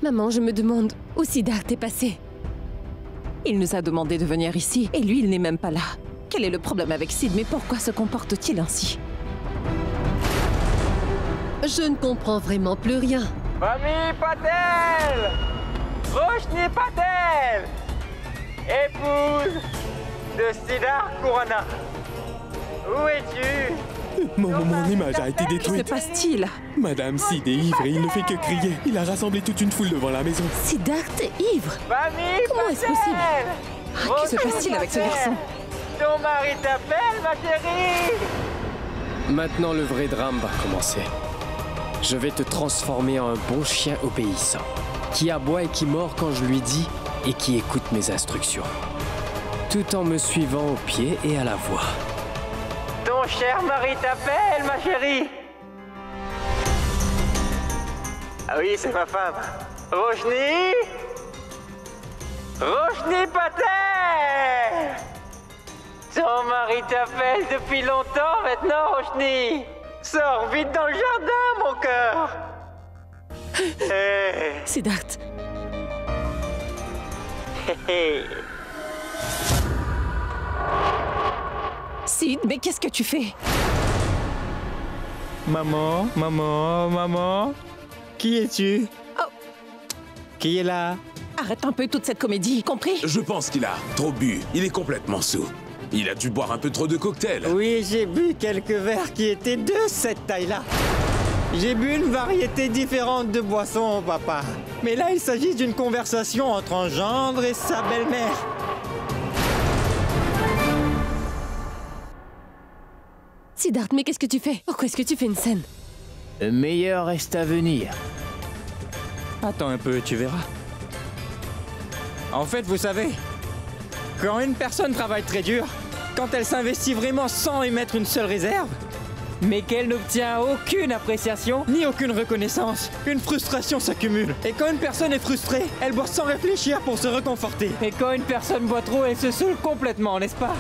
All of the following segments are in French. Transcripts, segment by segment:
Maman, je me demande où Siddharth est passé. Il nous a demandé de venir ici, et lui, il n'est même pas là. Quel est le problème avec Sid? Mais pourquoi se comporte-t-il ainsi? Je ne comprends vraiment plus rien. Famille Patel! Roshni Patel! Épouse de Siddharth Khurana. Où es-tu? Mon image a été Que se détruite. passe-t-il? Madame Sid est ivre et il ne fait que crier. Il a rassemblé toute une foule devant la maison. Siddharth est ivre. Famille Comment est-ce possible? Que se passe-t-il avec ce garçon? Ton mari t'appelle, ma chérie! Maintenant, le vrai drame va commencer. Je vais te transformer en un bon chien obéissant, qui aboie et qui mord quand je lui dis et qui écoute mes instructions, tout en me suivant au pied et à la voix. Ton cher mari t'appelle, ma chérie! Ah oui, c'est ma femme. Roshni? Roshni Patel! Ton mari t'appelle depuis longtemps maintenant, Roshni! Sors vite dans le jardin, mon cœur! Siddharth, Sid, mais qu'est-ce que tu fais? Maman, maman, maman. Qui es-tu? Oh. Qui est là? Arrête un peu toute cette comédie, compris? Je pense qu'il a trop bu. Il est complètement saoul. Il a dû boire un peu trop de cocktails. Oui, j'ai bu quelques verres qui étaient de cette taille-là. J'ai bu une variété différente de boissons, papa. Mais là, il s'agit d'une conversation entre un gendre et sa belle-mère. Siddharth, mais qu'est-ce que tu fais? Pourquoi est-ce que tu fais une scène? Le meilleur reste à venir. Attends un peu, tu verras. En fait, vous savez, quand une personne travaille très dur, quand elle s'investit vraiment sans émettre une seule réserve, mais qu'elle n'obtient aucune appréciation ni aucune reconnaissance, une frustration s'accumule. Et quand une personne est frustrée, elle boit sans réfléchir pour se réconforter. Et quand une personne boit trop, elle se saoule complètement, n'est-ce pas?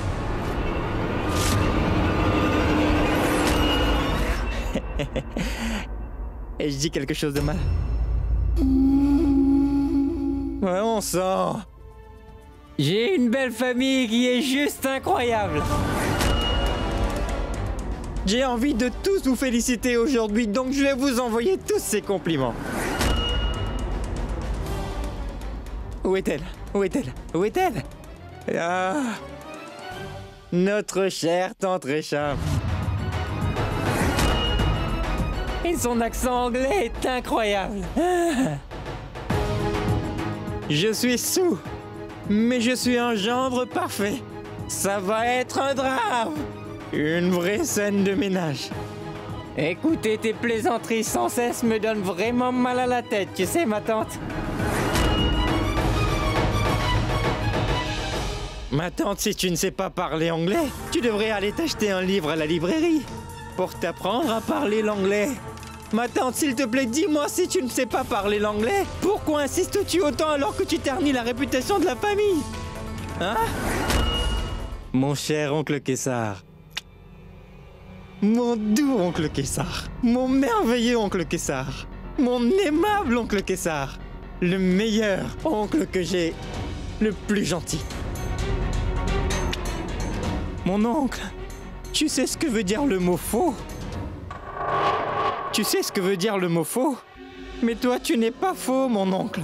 Et je dis quelque chose de mal? Ouais, on sent. J'ai une belle famille qui est juste incroyable. J'ai envie de tous vous féliciter aujourd'hui, donc je vais vous envoyer tous ces compliments. Où est-elle? Où est-elle? Où est-elle? Ah, notre chère tante Récham. Et son accent anglais est incroyable. Je suis saoul, mais je suis un gendre parfait. Ça va être un drame. Une vraie scène de ménage. Écouter tes plaisanteries sans cesse me donne vraiment mal à la tête, tu sais, ma tante. Ma tante, si tu ne sais pas parler anglais, tu devrais aller t'acheter un livre à la librairie pour t'apprendre à parler l'anglais. Ma tante, s'il te plaît, dis-moi si tu ne sais pas parler l'anglais, pourquoi insistes-tu autant alors que tu ternis la réputation de la famille? Hein? Mon cher oncle Kessar. Mon doux oncle Kessar. Mon merveilleux oncle Kessar. Mon aimable oncle Kessar. Le meilleur oncle que j'ai. Le plus gentil. Mon oncle, tu sais ce que veut dire le mot faux? Tu sais ce que veut dire le mot faux? Mais toi, tu n'es pas faux, mon oncle.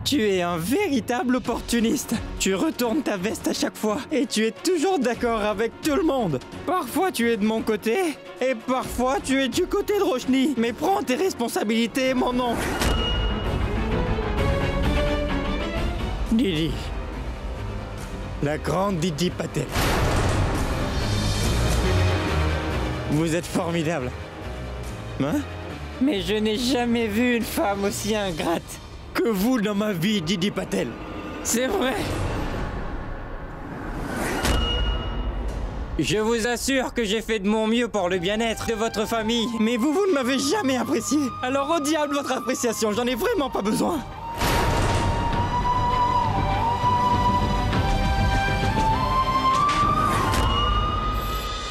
Tu es un véritable opportuniste. Tu retournes ta veste à chaque fois et tu es toujours d'accord avec tout le monde. Parfois, tu es de mon côté et parfois, tu es du côté de Roshni. Mais prends tes responsabilités, mon oncle. Didi. La grande Didi Patel. Vous êtes formidable. Hein? Mais je n'ai jamais vu une femme aussi ingrate que vous dans ma vie, Didi Patel. C'est vrai. Je vous assure que j'ai fait de mon mieux pour le bien-être de votre famille. Mais vous ne m'avez jamais apprécié. Alors au diable votre appréciation, j'en ai vraiment pas besoin.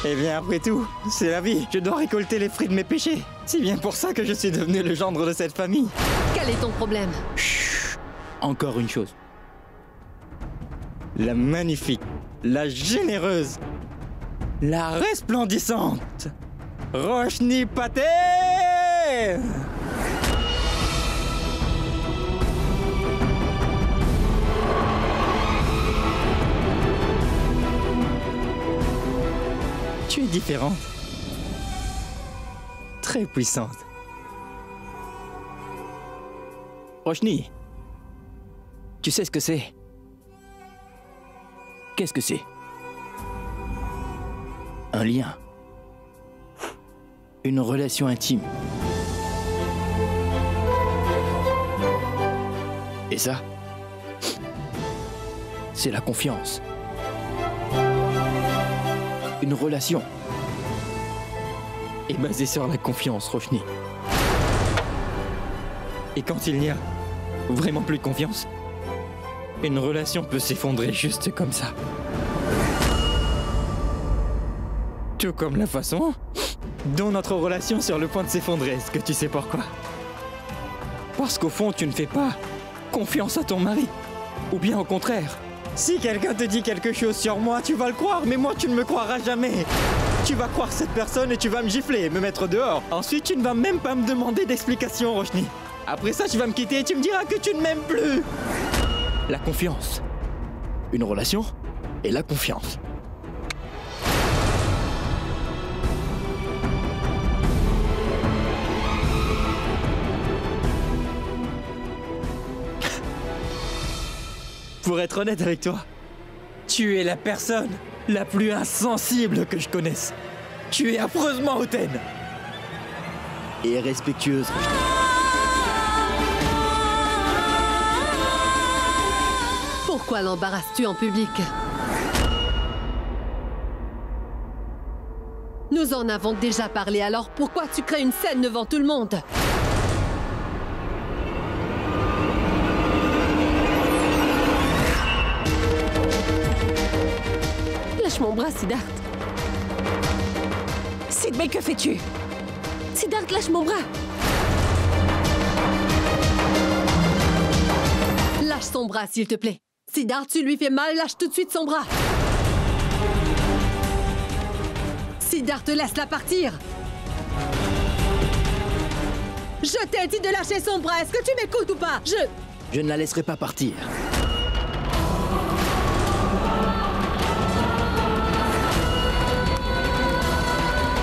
Eh bien, après tout, c'est la vie. Je dois récolter les fruits de mes péchés. C'est bien pour ça que je suis devenu le gendre de cette famille. Quel est ton problème? Chut. Encore une chose. La magnifique, la généreuse, la resplendissante Roshni Patel! Tu es différente. Très puissante. Roshni, tu sais ce que c'est? Qu'est-ce que c'est? Un lien. Une relation intime. Et ça, c'est la confiance. Une relation est basée sur la confiance, Roshni. Et quand il n'y a vraiment plus de confiance, une relation peut s'effondrer juste comme ça. Tout comme la façon dont notre relation est sur le point de s'effondrer. Est-ce que tu sais pourquoi? Parce qu'au fond, tu ne fais pas confiance à ton mari. Ou bien au contraire, si quelqu'un te dit quelque chose sur moi, tu vas le croire, mais moi, tu ne me croiras jamais. Tu vas croire cette personne et tu vas me gifler, me mettre dehors. Ensuite, tu ne vas même pas me demander d'explication, Roshni. Après ça, tu vas me quitter et tu me diras que tu ne m'aimes plus. La confiance. Une relation et la confiance. Pour être honnête avec toi, tu es la personne la plus insensible que je connaisse. Tu es affreusement hautaine. Et respectueuse, Roshni. Pourquoi l'embarrasses-tu en public? Nous en avons déjà parlé, alors pourquoi tu crées une scène devant tout le monde? Lâche mon bras, Siddharth. Sid, mais que fais-tu? Siddharth, lâche mon bras. Lâche son bras, s'il te plaît. Siddharth, tu lui fais mal, lâche tout de suite son bras. Siddharth, laisse-la partir. Je t'ai dit de lâcher son bras. Est-ce que tu m'écoutes ou pas? Je ne la laisserai pas partir.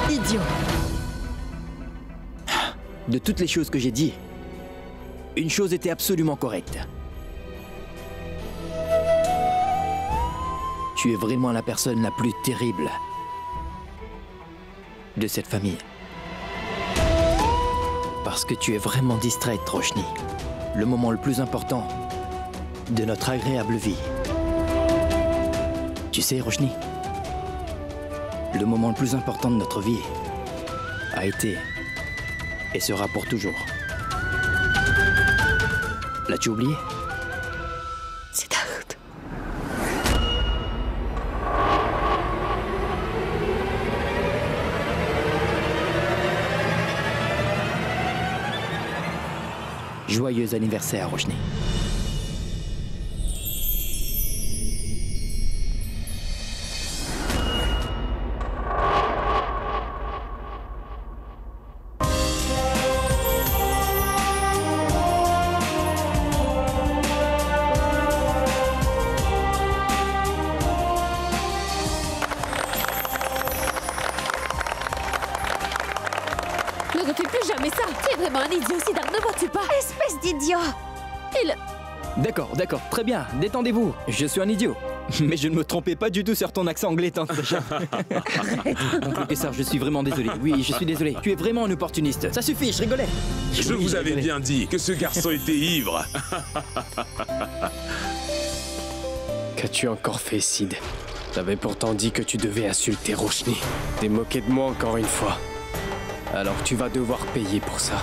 Idiot. De toutes les choses que j'ai dit, une chose était absolument correcte. Tu es vraiment la personne la plus terrible de cette famille. Parce que tu es vraiment distraite, Roshni. Le moment le plus important de notre agréable vie. Tu sais, Roshni, le moment le plus important de notre vie a été et sera pour toujours. L'as-tu oublié? Siddharth. Joyeux anniversaire, Roshni. Ne refais plus jamais ça. Tu es vraiment un idiot, Siddharth, ne vois-tu pas? Espèce d'idiot. D'accord, très bien, détendez-vous. Je suis un idiot. Mais je ne me trompais pas du tout sur ton accent anglais, tante. Et ça, je suis vraiment désolé. Oui, je suis désolé. Tu es vraiment un opportuniste. Ça suffit, je rigolais. Je vous avais bien dit que ce garçon était ivre. Qu'as-tu encore fait, Sid? T'avais pourtant dit que tu devais insulter Roshni. T'es moqué de moi encore une fois. Alors tu vas devoir payer pour ça.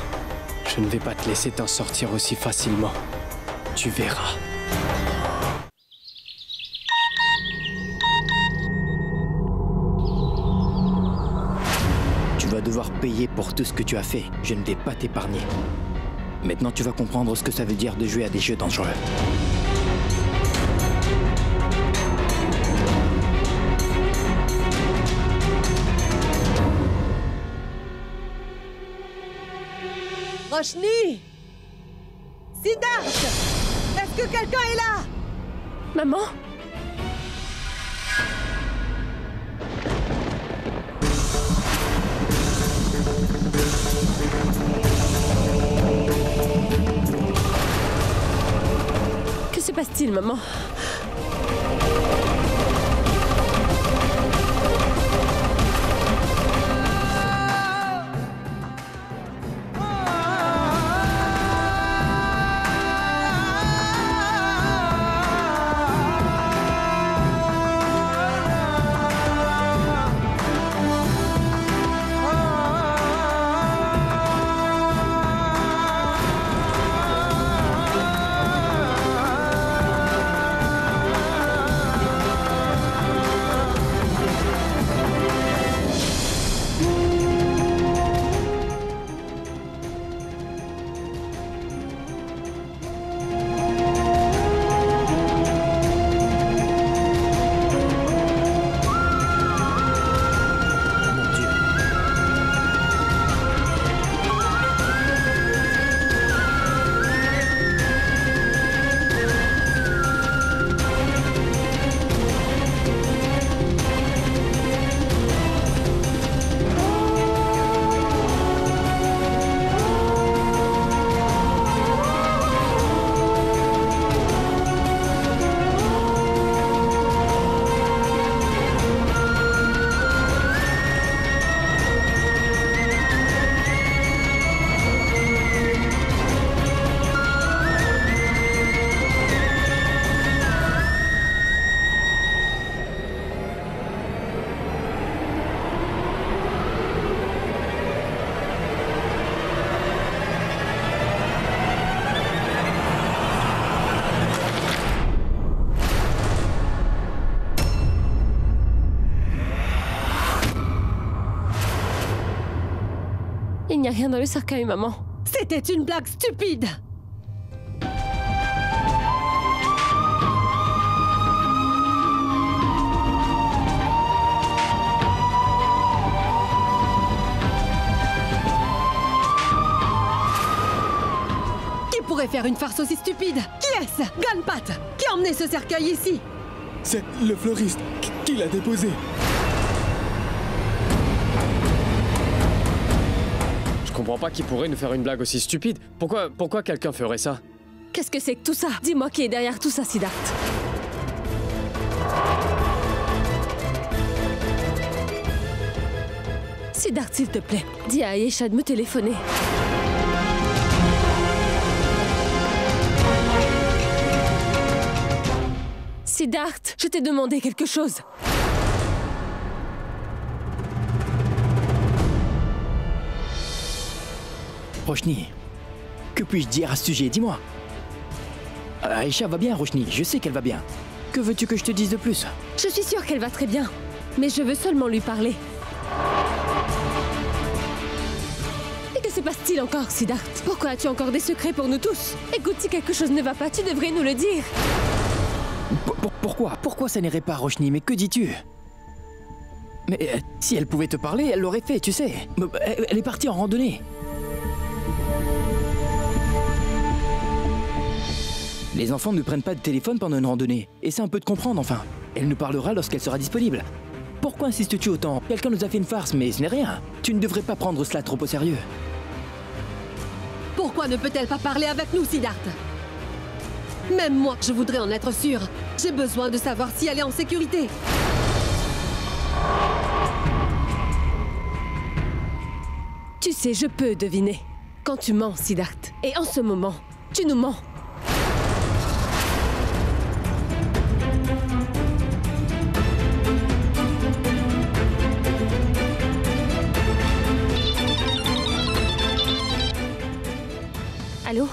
Je ne vais pas te laisser t'en sortir aussi facilement. Tu verras. devoir payer pour tout ce que tu as fait. Je ne vais pas t'épargner. Maintenant, tu vas comprendre ce que ça veut dire de jouer à des jeux dangereux. Roshni! Siddharth! Est-ce que quelqu'un est là? Maman? Que se passe-t-il, maman? Il n'y a rien dans le cercueil, maman. C'était une blague stupide! Qui pourrait faire une farce aussi stupide? Qui est-ce? Ganpat! Qui a emmené ce cercueil ici? C'est le fleuriste qui l'a déposé. Je comprends pas qui pourrait nous faire une blague aussi stupide. Pourquoi quelqu'un ferait ça? Qu'est-ce que c'est que tout ça? Dis-moi qui est derrière tout ça, Siddharth. Siddharth, s'il te plaît, dis à Ayesha de me téléphoner. Siddharth, je t'ai demandé quelque chose. Roshni, que puis-je dire à ce sujet? Dis-moi. Aïcha va bien, Roshni. Je sais qu'elle va bien. Que veux-tu que je te dise de plus? Je suis sûre qu'elle va très bien, mais je veux seulement lui parler. Et que se passe-t-il encore, Siddharth? Pourquoi as-tu encore des secrets pour nous tous? Écoute, si quelque chose ne va pas, tu devrais nous le dire. Pourquoi ça n'irait pas, Roshni? Mais que dis-tu? Mais si elle pouvait te parler, elle l'aurait fait, tu sais. Elle est partie en randonnée. Les enfants ne prennent pas de téléphone pendant une randonnée. Essaie un peu de comprendre, enfin. Elle nous parlera lorsqu'elle sera disponible. Pourquoi insistes-tu autant? Quelqu'un nous a fait une farce, mais ce n'est rien. Tu ne devrais pas prendre cela trop au sérieux. Pourquoi ne peut-elle pas parler avec nous, Siddharth? Même moi, je voudrais en être sûre. J'ai besoin de savoir si elle est en sécurité. Tu sais, je peux deviner. Quand tu mens, Siddharth. Et en ce moment, tu nous mens. Allô?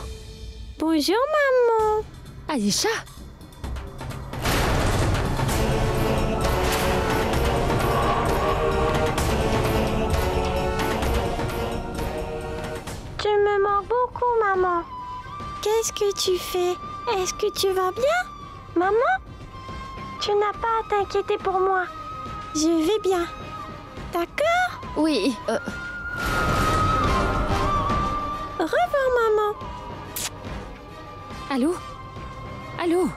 Bonjour, maman. Ayesha? Tu me manques beaucoup, maman. Qu'est-ce que tu fais? Est-ce que tu vas bien? Maman? Tu n'as pas à t'inquiéter pour moi. Je vais bien. D'accord? Oui, Au revoir, maman. Allô? Allô?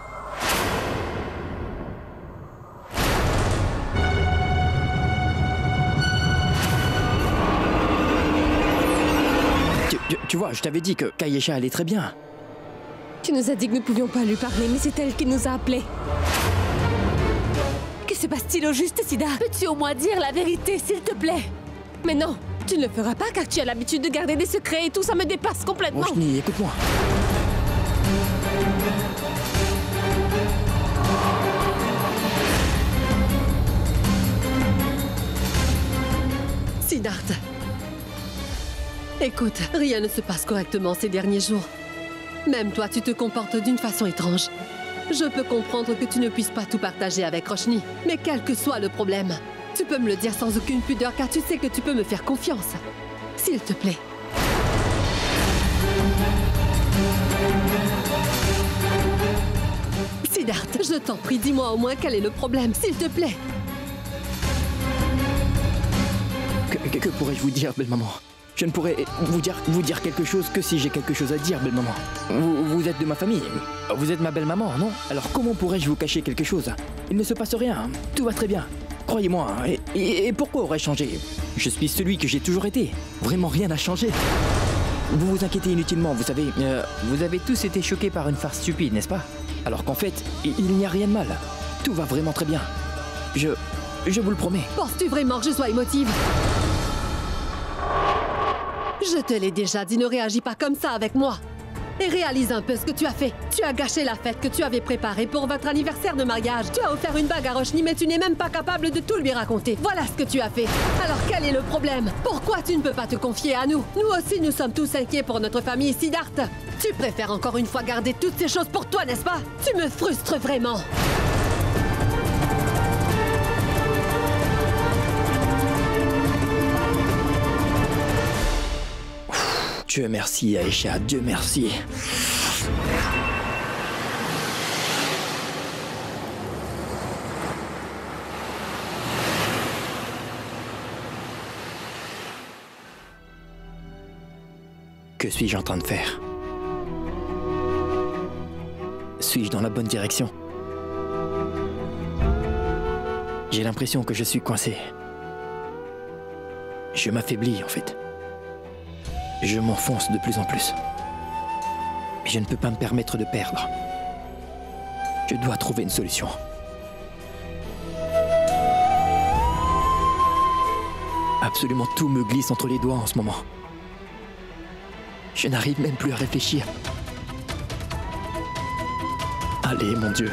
Tu vois, je t'avais dit que Kayesha allait très bien. Tu nous as dit que nous ne pouvions pas lui parler, mais c'est elle qui nous a appelés. Que se passe-t-il au juste, Sida? Peux-tu au moins dire la vérité, s'il te plaît? Mais non, tu ne le feras pas car tu as l'habitude de garder des secrets et tout ça me dépasse complètement. Roshni, écoute-moi. Siddharth. Écoute, rien ne se passe correctement ces derniers jours. Même toi, tu te comportes d'une façon étrange. Je peux comprendre que tu ne puisses pas tout partager avec Roshni, mais quel que soit le problème, tu peux me le dire sans aucune pudeur car tu sais que tu peux me faire confiance. S'il te plaît. Siddharth, je t'en prie, dis-moi au moins quel est le problème, s'il te plaît. Que pourrais-je vous dire, belle maman? Je ne pourrais vous dire quelque chose que si j'ai quelque chose à dire, belle maman. Vous êtes de ma famille. Vous êtes ma belle maman, non? Alors comment pourrais-je vous cacher quelque chose? Il ne se passe rien. Tout va très bien. Croyez-moi. Et pourquoi aurais-je changé? Je suis celui que j'ai toujours été. Vraiment rien n'a changé. Vous vous inquiétez inutilement, vous savez. Vous avez tous été choqués par une farce stupide, n'est-ce pas? Alors qu'en fait, il n'y a rien de mal. Tout va vraiment très bien. Je vous le promets. Penses-tu vraiment que je sois émotive? Je te l'ai déjà dit, ne réagis pas comme ça avec moi. Et réalise un peu ce que tu as fait. Tu as gâché la fête que tu avais préparée pour votre anniversaire de mariage. Tu as offert une bague à Roshni, mais tu n'es même pas capable de tout lui raconter. Voilà ce que tu as fait. Alors quel est le problème? Pourquoi tu ne peux pas te confier à nous? Nous aussi, nous sommes tous inquiets pour notre famille, Siddharth. Tu préfères encore une fois garder toutes ces choses pour toi, n'est-ce pas? Tu me frustres vraiment. Dieu merci, Aisha, Dieu merci. Que suis-je en train de faire? Suis-je dans la bonne direction? J'ai l'impression que je suis coincé. Je m'affaiblis, en fait. Je m'enfonce de plus en plus. Mais je ne peux pas me permettre de perdre. Je dois trouver une solution. Absolument tout me glisse entre les doigts en ce moment. Je n'arrive même plus à réfléchir. Allez, mon Dieu.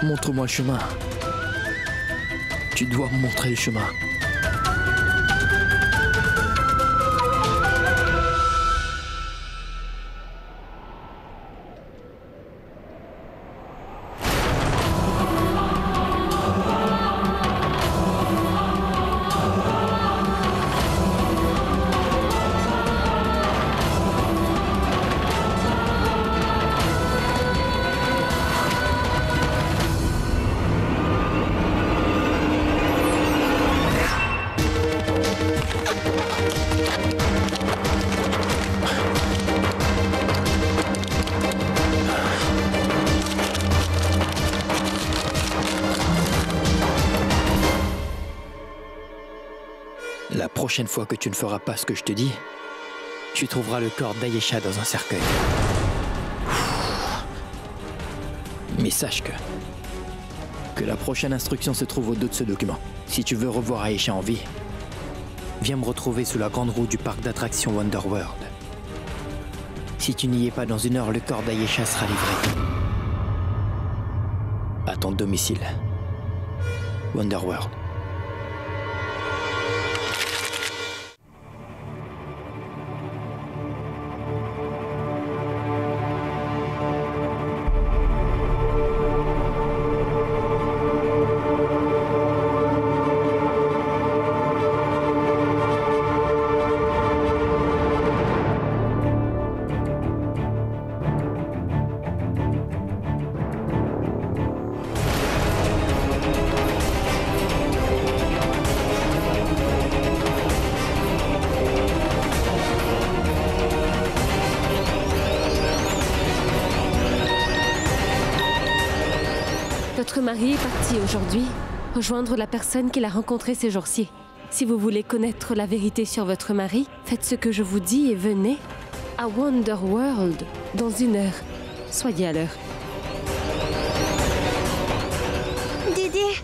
Montre-moi le chemin. Tu dois me montrer le chemin. La prochaine fois que tu ne feras pas ce que je te dis, tu trouveras le corps d'Ayesha dans un cercueil. Mais sache que la prochaine instruction se trouve au dos de ce document. Si tu veux revoir Ayesha en vie, viens me retrouver sous la grande roue du parc d'attractions Wonderworld. Si tu n'y es pas dans 1 heure, le corps d'Ayesha sera livré à ton domicile. Wonderworld. mari est parti aujourd'hui, rejoindre la personne qu'il a rencontrée ces jours-ci. Si vous voulez connaître la vérité sur votre mari, faites ce que je vous dis et venez à Wonderworld dans 1 heure. Soyez à l'heure. Didi,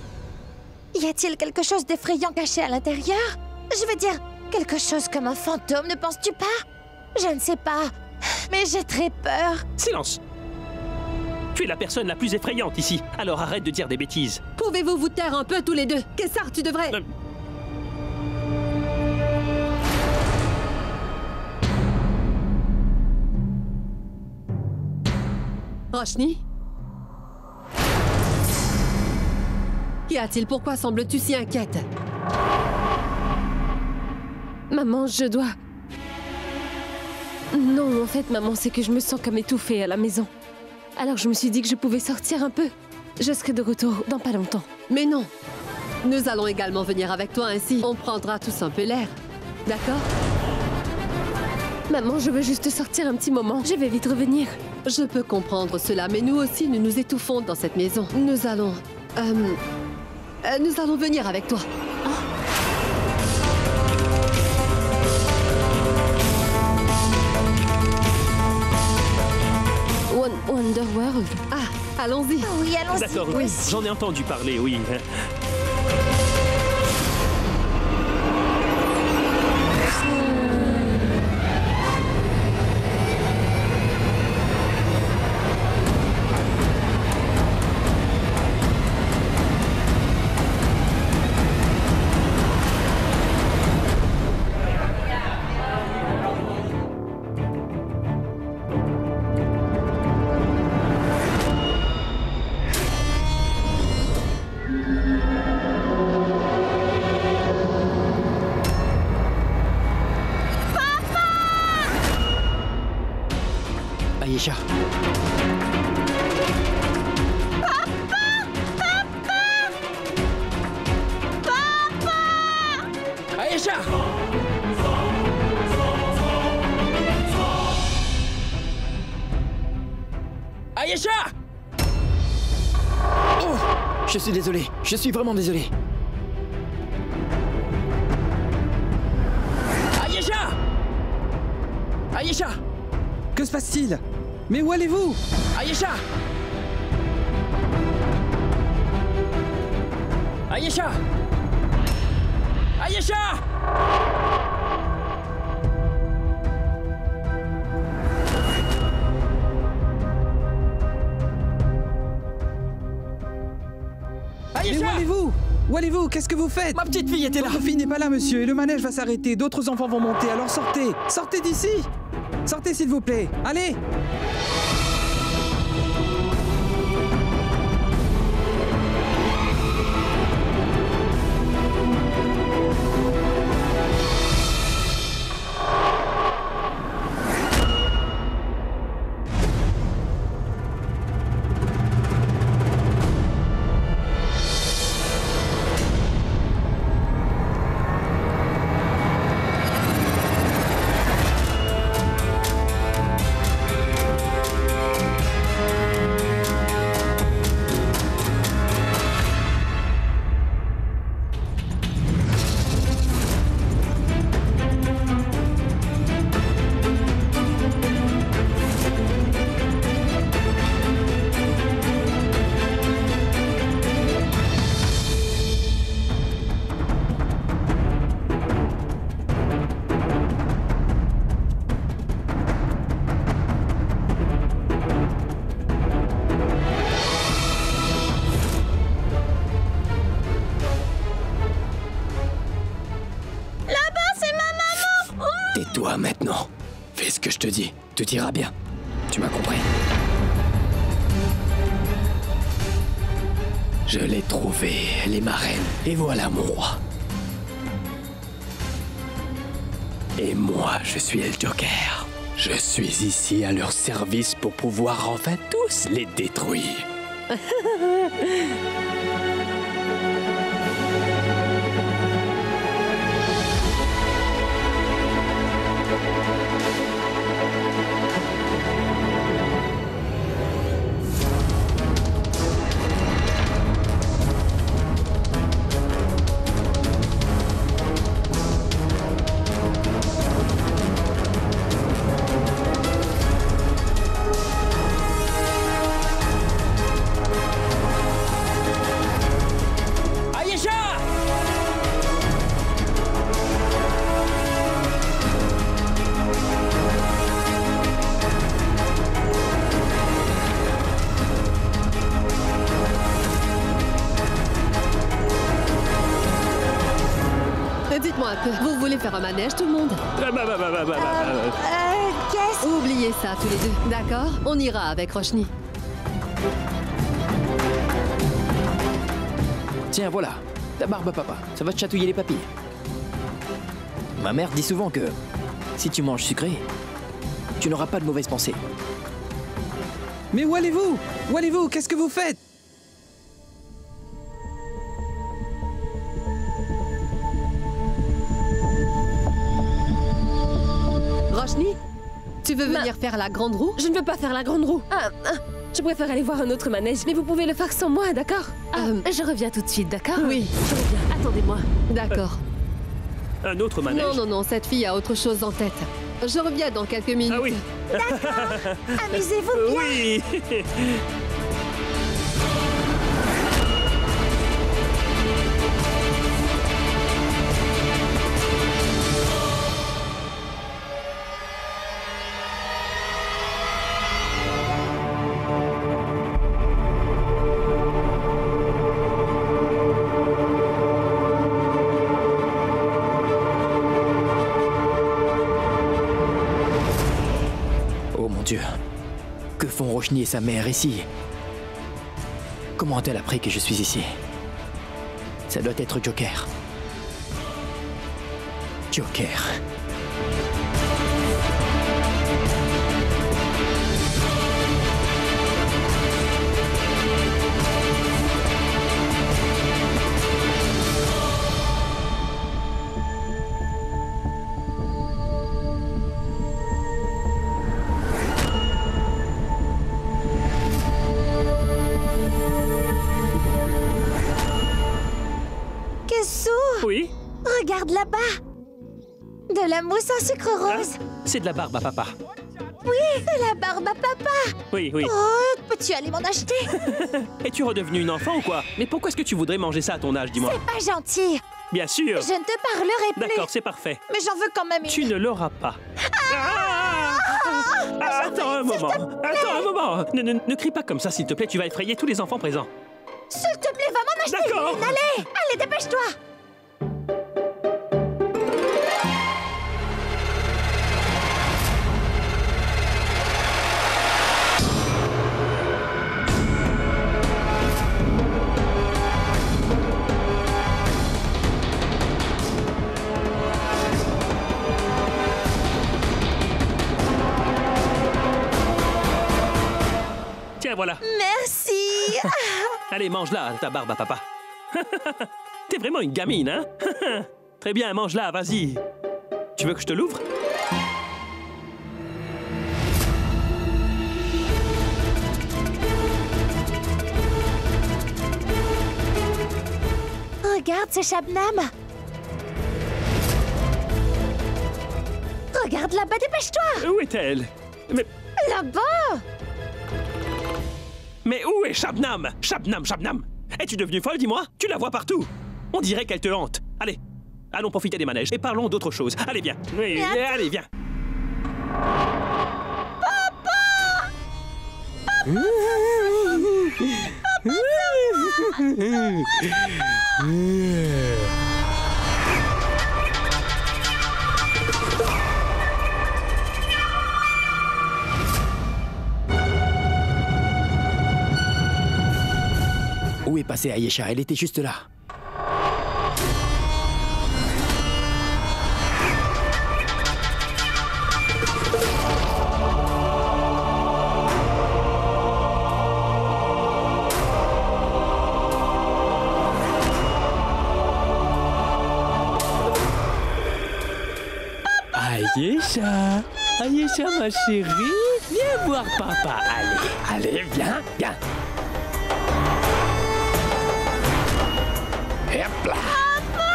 y a-t-il quelque chose d'effrayant caché à l'intérieur? Je veux dire, quelque chose comme un fantôme, ne penses-tu pas? Je ne sais pas, mais j'ai très peur. Silence! Tu es la personne la plus effrayante ici, alors arrête de dire des bêtises. Pouvez-vous vous taire un peu tous les deux? Kessar, tu devrais... Roshni? Qu'y a-t-il? Pourquoi sembles-tu si inquiète? Maman, je dois... Non, en fait, maman, c'est que je me sens comme étouffée à la maison. Alors je me suis dit que je pouvais sortir un peu. Je serai de retour dans pas longtemps. Mais non. Nous allons également venir avec toi, ainsi on prendra tous un peu l'air. D'accord? Maman, je veux juste sortir un petit moment. Je vais vite revenir. Je peux comprendre cela, mais nous aussi, nous nous étouffons dans cette maison. Nous allons venir avec toi. Wonderworld. Ah, allons-y. Oui, allons-y. D'accord, oui. J'en ai entendu parler, oui. Ayesha. Ayesha! Ayesha! Oh! Je suis désolé. Je suis vraiment désolé. Ayesha! Ayesha! Que se passe-t-il? Mais où allez-vous? Ayesha! Ayesha! Ayesha! Mais où allez-vous? Où allez-vous? Qu'est-ce que vous faites? Ma petite fille était là! Votre fille n'est pas là, monsieur, et le manège va s'arrêter. D'autres enfants vont monter, alors sortez! Sortez d'ici! Sortez, s'il vous plaît! Allez! Tais-toi maintenant. Fais ce que je te dis. Tout ira bien. Tu m'as compris. Je l'ai trouvée. Elle est ma reine. Et voilà mon roi. Et moi, je suis El Joker. Je suis ici à leur service pour pouvoir enfin tous les détruire. faire un manège, tout le monde? Qu'est-ce... Oubliez ça, tous les deux, d'accord? On ira avec Roshni. Tiens, voilà, ta barbe à papa, ça va te chatouiller les papilles. Ma mère dit souvent que si tu manges sucré, tu n'auras pas de mauvaises pensées. Mais où allez-vous? Où allez-vous? Qu'est-ce que vous faites? Roshni, tu veux venir faire la grande roue? Je ne veux pas faire la grande roue. Je préfère aller voir un autre manège, mais vous pouvez le faire sans moi, d'accord? Je reviens tout de suite, d'accord? Oui. Je reviens, attendez-moi. D'accord. Un autre manège? Non, non, non, cette fille a autre chose en tête. Je reviens dans quelques minutes. Ah oui. Amusez-vous bien. Oui. Oh mon Dieu, que font Roshni et sa mère ici? Comment a-t-elle appris que je suis ici? Ça doit être Joker. Joker. Oui? Regarde là-bas. De la mousse en sucre rose. C'est de la barbe à papa. Oui, de la barbe à papa. Oui, oui. Oh, peux-tu aller m'en acheter? Es-tu redevenu une enfant ou quoi? Mais pourquoi est-ce que tu voudrais manger ça à ton âge, dis-moi? C'est pas gentil. Bien sûr. Je ne te parlerai plus. D'accord, c'est parfait. Mais j'en veux quand même une. Tu ne l'auras pas. Attends un moment. Attends un moment. Ne crie pas comme ça, s'il te plaît. Tu vas effrayer tous les enfants présents. S'il te plaît, va m'en acheter D'accord. une. Allez, allez, dépêche-toi. Tiens, voilà. Merci. Allez, mange-la, ta barbe à papa. T'es vraiment une gamine, hein? Très bien, mange-la, vas-y. Tu veux que je te l'ouvre? Regarde ce Shabnam. Regarde là-bas, dépêche-toi. Où est-elle? Mais... Là-bas. Mais où est Shabnam? Shabnam, Shabnam! Es-tu devenue folle, dis-moi? Tu la vois partout! On dirait qu'elle te hante. Allez, allons profiter des manèges et parlons d'autre chose. Allez, viens. Oui, allez, viens. Où est passée Ayesha? Elle était juste là. Ayesha, Ayesha ma chérie, viens voir papa. Allez, allez, viens, viens. Hop là. Papa!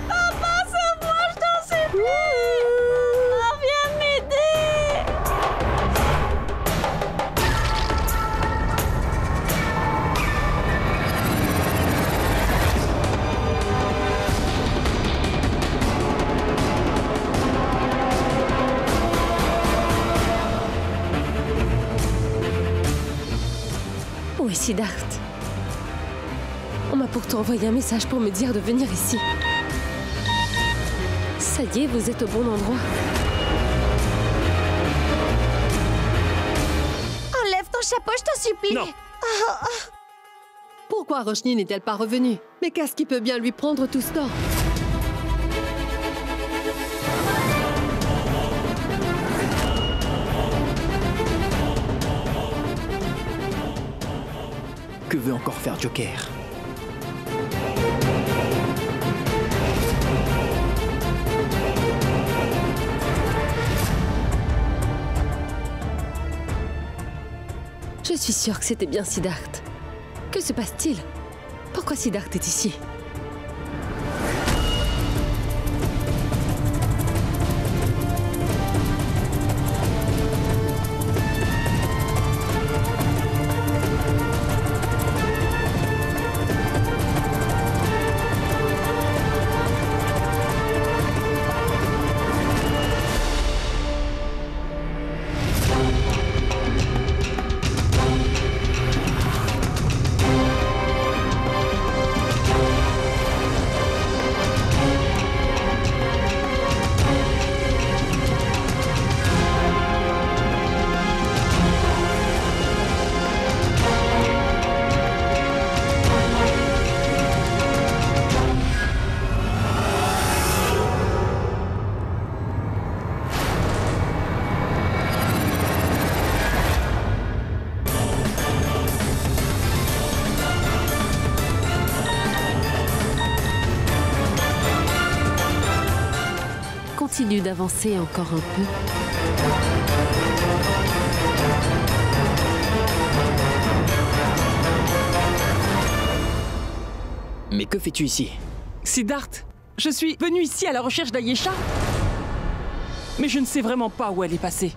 Papa, c'est moi, je t'en supplie! Oh, viens m'aider! Où est Siddharth? On m'a pourtant envoyé un message pour me dire de venir ici. Ça y est, vous êtes au bon endroit. Enlève ton chapeau, je t'en supplie. Non. Pourquoi Roshni n'est-elle pas revenue? Mais qu'est-ce qui peut bien lui prendre tout ce tort? Que veut encore faire Joker? Je suis sûre que c'était bien Siddharth. Que se passe-t-il? Pourquoi Siddharth est ici? Continue d'avancer encore un peu. Mais que fais-tu ici? Siddharth, je suis venu ici à la recherche d'Ayesha. Mais je ne sais vraiment pas où elle est passée.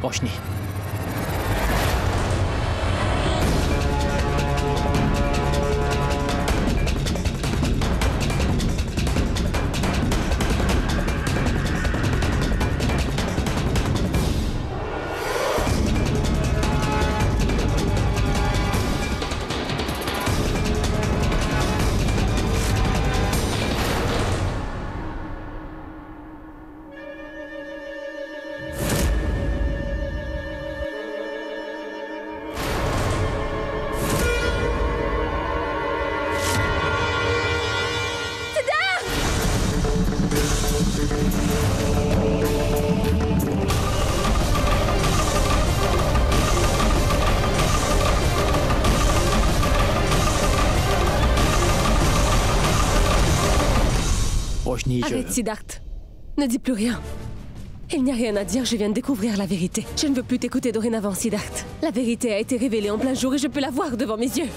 Roshni. Roshni, Arrête, Siddharth. Ne dis plus rien. Il n'y a rien à dire, je viens de découvrir la vérité. Je ne veux plus t'écouter dorénavant, Siddharth. La vérité a été révélée en plein jour et je peux la voir devant mes yeux.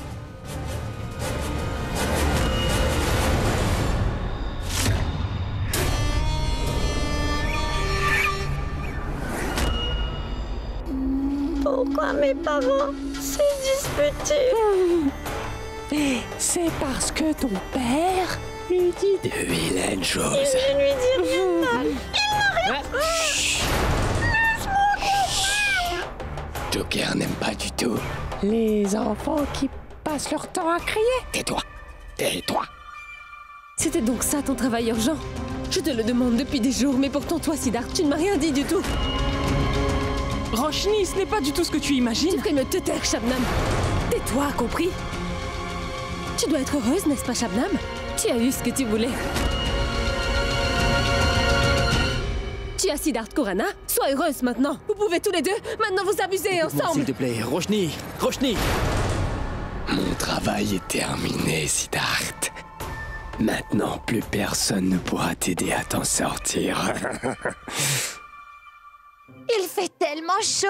Pourquoi mes parents s'est disputés? C'est parce que ton père lui dit De vilaines choses. Je lui dis rien de mal. Il n'a rien fait. Joker n'aime pas du tout. les enfants qui passent leur temps à crier. Tais-toi. Tais-toi. C'était donc ça ton travail urgent? Je te le demande depuis des jours, mais pourtant toi, Siddharth, tu ne m'as rien dit du tout. Roshni, ce n'est pas du tout ce que tu imagines. Tu devrais me te taire, Shabnam. Tais-toi, compris? Tu dois être heureuse, n'est-ce pas, Shabnam? Tu as eu ce que tu voulais. Tu as Siddharth Khurana. Sois heureuse maintenant. Vous pouvez tous les deux maintenant vous amuser ensemble. S'il te plaît, Roshni. Roshni. Mon travail est terminé, Siddharth. Maintenant, plus personne ne pourra t'aider à t'en sortir. Il fait tellement chaud.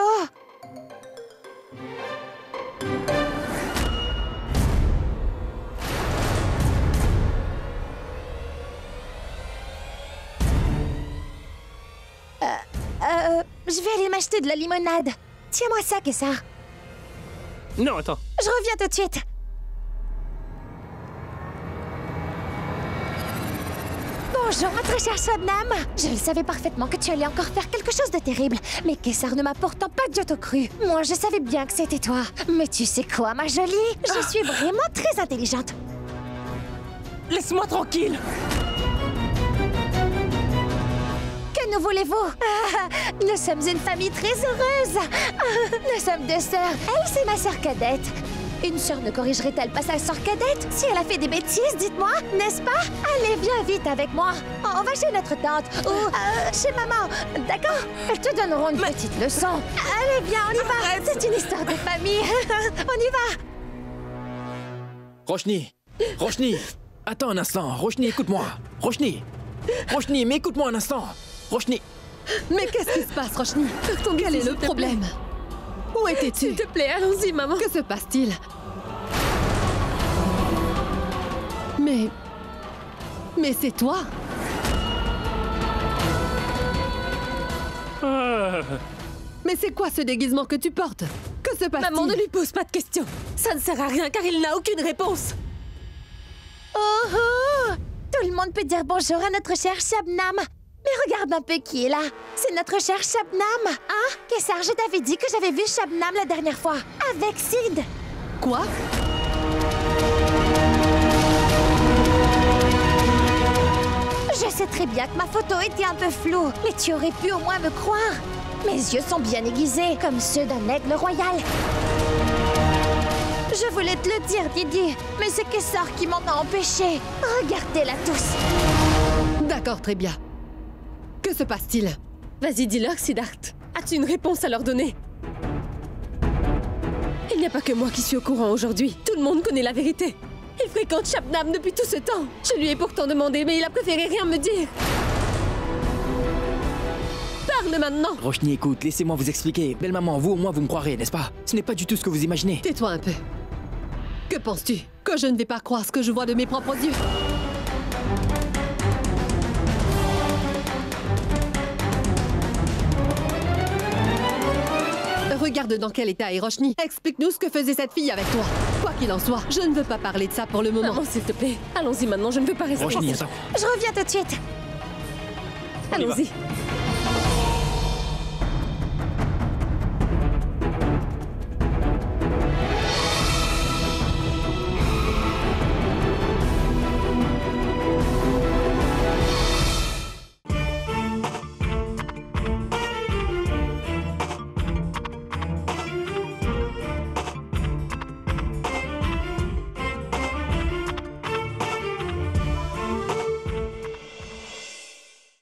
Je Je vais aller m'acheter de la limonade. Tiens-moi ça, Kessar. Non, attends. Je reviens tout de suite. Bonjour, notre cher Shabnam. Je le savais parfaitement que tu allais encore faire quelque chose de terrible. Mais Kessar ne m'a pourtant pas du tout cru. Moi, je savais bien que c'était toi. Mais tu sais quoi, ma jolie? Je suis vraiment très intelligente. Laisse-moi tranquille. Que nous voulez-vous? Nous sommes une famille très heureuse. Nous sommes deux sœurs. Elle, c'est ma sœur cadette. Une sœur ne corrigerait-elle pas sa sœur cadette? Si elle a fait des bêtises, dites-moi, n'est-ce pas? Allez, viens vite avec moi. On va chez notre tante ou chez maman, d'accord? Elles te donneront une petite leçon. Allez, viens, on y va. C'est une histoire de famille. On y va. Roshni, Roshni, attends un instant. Roshni, écoute-moi. Roshni, mais écoute-moi un instant. Roshni. Mais qu'est-ce qui se passe, Roshni? Quel est le problème? Où étais-tu? S'il te plaît, allons-y, maman. Que se passe-t-il? Mais c'est toi? Mais c'est quoi ce déguisement que tu portes? Que se passe-t-il? Maman, ne lui pose pas de questions. Ça ne sert à rien car il n'a aucune réponse. Oh oh! Tout le monde peut dire bonjour à notre cher Shabnam. Mais regarde un peu qui est là. C'est notre cher Shabnam. Hein? Kessar, je t'avais dit que j'avais vu Shabnam la dernière fois. Avec Sid. Quoi? Je sais très bien que ma photo était un peu floue, mais tu aurais pu au moins me croire. Mes yeux sont bien aiguisés, comme ceux d'un aigle royal. Je voulais te le dire, Didi, mais c'est Kessar qui m'en a empêché. Regardez-la tous. D'accord, très bien. Que se passe-t-il? Vas-y, dis-leur, Siddharth. As-tu une réponse à leur donner? Il n'y a pas que moi qui suis au courant aujourd'hui. Tout le monde connaît la vérité. Il fréquente Shabnam depuis tout ce temps. Je lui ai pourtant demandé, mais il a préféré rien me dire. Parle maintenant. Roshni, écoute, laissez-moi vous expliquer. Belle maman, vous au moins vous me croirez, n'est-ce pas? Ce n'est pas du tout ce que vous imaginez. Tais-toi un peu. Que penses-tu? Que je ne vais pas croire ce que je vois de mes propres yeux? Regarde dans quel état est Roshni. Explique-nous ce que faisait cette fille avec toi. Quoi qu'il en soit, je ne veux pas parler de ça pour le moment. Maman, s'il te plaît, allons-y maintenant, je ne veux pas rester. Roshni, attends. Je reviens tout de suite. Allons-y.